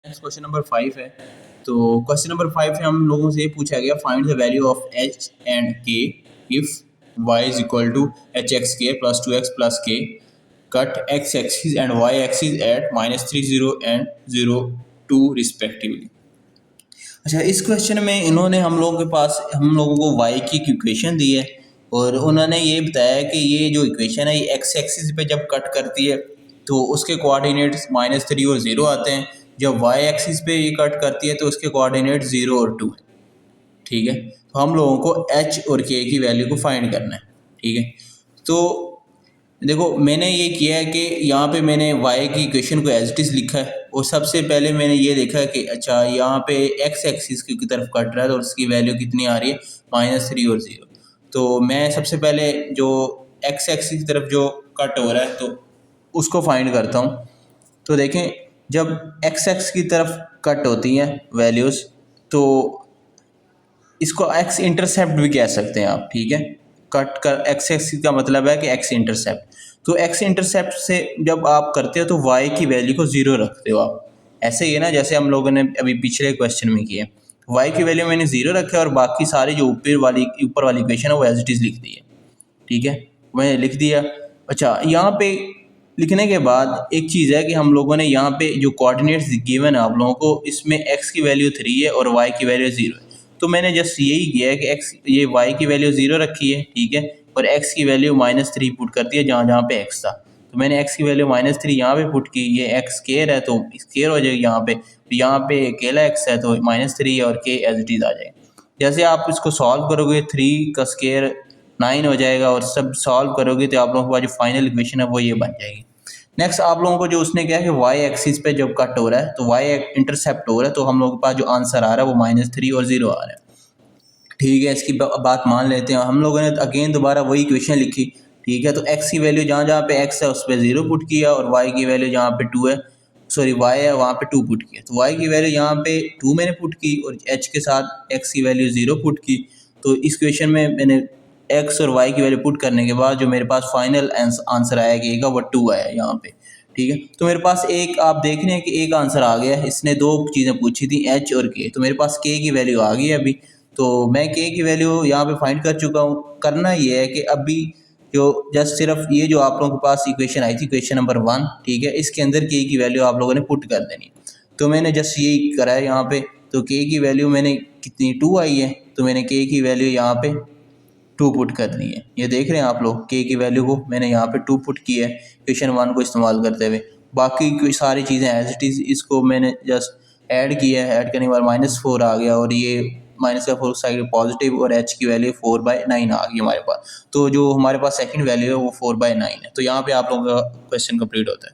Next question number 5 है। तो question number 5 में हम लोगों से ये पूछा गया, find the value of H and K if y is equal to H X K plus 2x plus K cut x axis and y axis at -30 एंड 0 2 रिस्पेक्टिवली। अच्छा, इस क्वेश्चन में इन्होंने हम लोगों को y की इक्वेशन दी है और उन्होंने ये बताया कि ये जो इक्वेशन है ये x एक्सिस पे जब कट करती है तो उसके कोऑर्डिनेट्स -3 और 0 आते हैं। जब y एक्सिस पे ये कट करती है तो उसके कोऑर्डिनेट 0 और 2 है। ठीक है, तो हम लोगों को h और k की वैल्यू को फाइंड करना है। ठीक है, तो देखो मैंने ये किया है कि यहाँ पे मैंने y की इक्वेशन को एज इट इज़ लिखा है और सबसे पहले मैंने ये देखा है कि अच्छा यहाँ पे x एक्सिस की तरफ कट रहा है तो उसकी वैल्यू कितनी आ रही है -3 और 0। तो मैं सबसे पहले जो x एक्सिस की तरफ जो कट हो रहा है तो उसको फाइंड करता हूँ। तो देखें, जब x एक्स की तरफ कट होती हैं वैल्यूज़ तो इसको x इंटरसेप्ट भी कह सकते हैं आप। ठीक है, कट कर x एक्सिस का मतलब है कि x इंटरसेप्ट। तो x इंटरसेप्ट से जब आप करते हो तो y की वैल्यू को 0 रखते हो आप। ऐसे ही है ना, जैसे हम लोगों ने अभी पिछले क्वेश्चन में किया, y की वैल्यू मैंने 0 रखा है और बाकी सारी जो ऊपर वाली इक्वेशन है वो एज इट इज़ लिख दी है। ठीक है, मैंने लिख दिया। अच्छा, यहाँ पे लिखने के बाद एक चीज़ है कि हम लोगों ने यहाँ पे जो कोऑर्डिनेट्स गिवन है आप लोगों को, इसमें x की वैल्यू 3 है और y की वैल्यू 0 है। तो मैंने जस्ट यही किया है कि ये y की वैल्यू 0 रखी है। ठीक है, और x की वैल्यू -3 पुट करती है जहाँ जहाँ पे x था। तो मैंने x की वैल्यू -3 यहाँ पे पुट की, ये x स्केयर है तो स्केयर हो जाएगी यहाँ पे, तो यहाँ पे अकेला x है तो -3 और k एज इट इज़ आ जाएगा। जैसे आप इसको सॉल्व करोगे 3 का स्केयर 9 हो जाएगा और सब सॉल्व करोगे तो आप लोगों के पास जो फाइनल इक्वेशन है वो ये बन जाएगी। नेक्स्ट आप लोगों को जो उसने क्या है कि y एक्सिस पे जब कट हो रहा है तो y इंटरसेप्ट हो रहा है तो हम लोगों के पास जो आंसर आ रहा है वो -3 और 0 आ रहा है। ठीक है, इसकी बात मान लेते हैं। हम लोगों ने अगेन दोबारा वही इक्वेशन लिखी। ठीक है, तो x की वैल्यू जहाँ जहाँ पे x है उस पर 0 पुट किया और y की वैल्यू जहाँ पे 2 है, सॉरी y है वहाँ पे 2 पुट किया। तो y की वैल्यू यहाँ पे 2 मैंने पुट की और h के साथ x की वैल्यू 0 पुट की। तो इस क्वेश्चन में मैंने x और y की वैल्यू पुट करने के बाद जो मेरे पास फाइनल आंसर आया कि वो 2 आया यहाँ पे। ठीक है, तो मेरे पास एक आप देख रहे हैं कि एक आंसर आ गया है। इसने दो चीज़ें पूछी थी, h और k, तो मेरे पास k की वैल्यू आ गई है अभी। तो मैं k की वैल्यू यहाँ पे फाइंड कर चुका हूँ। करना ये है कि अभी जो जस्ट सिर्फ ये जो आप लोगों के पास इक्वेशन आई थी, इक्वेशन नंबर 1, ठीक है, इसके अंदर k की वैल्यू आप लोगों ने पुट कर देनी। तो मैंने जस्ट यही करा है यहाँ पे। तो k की वैल्यू मैंने कितनी 2 आई है, तो मैंने k की वैल्यू यहाँ पे 2 पुट कर दी है। ये देख रहे हैं आप लोग, k की वैल्यू को मैंने यहाँ पे 2 पुट की है क्वेश्चन 1 को इस्तेमाल करते हुए। बाकी सारी चीज़ें एज इट इज़, इसको मैंने जस्ट ऐड किया है। ऐड करने के बाद -4 आ गया और ये माइनस का 4 साइड पॉजिटिव और h की वैल्यू 4/9 आ गई हमारे पास। तो जो हमारे पास सेकंड वैल्यू है वो 4/9 है। तो यहाँ पे आप लोगों का क्वेश्चन कंप्लीट होता है।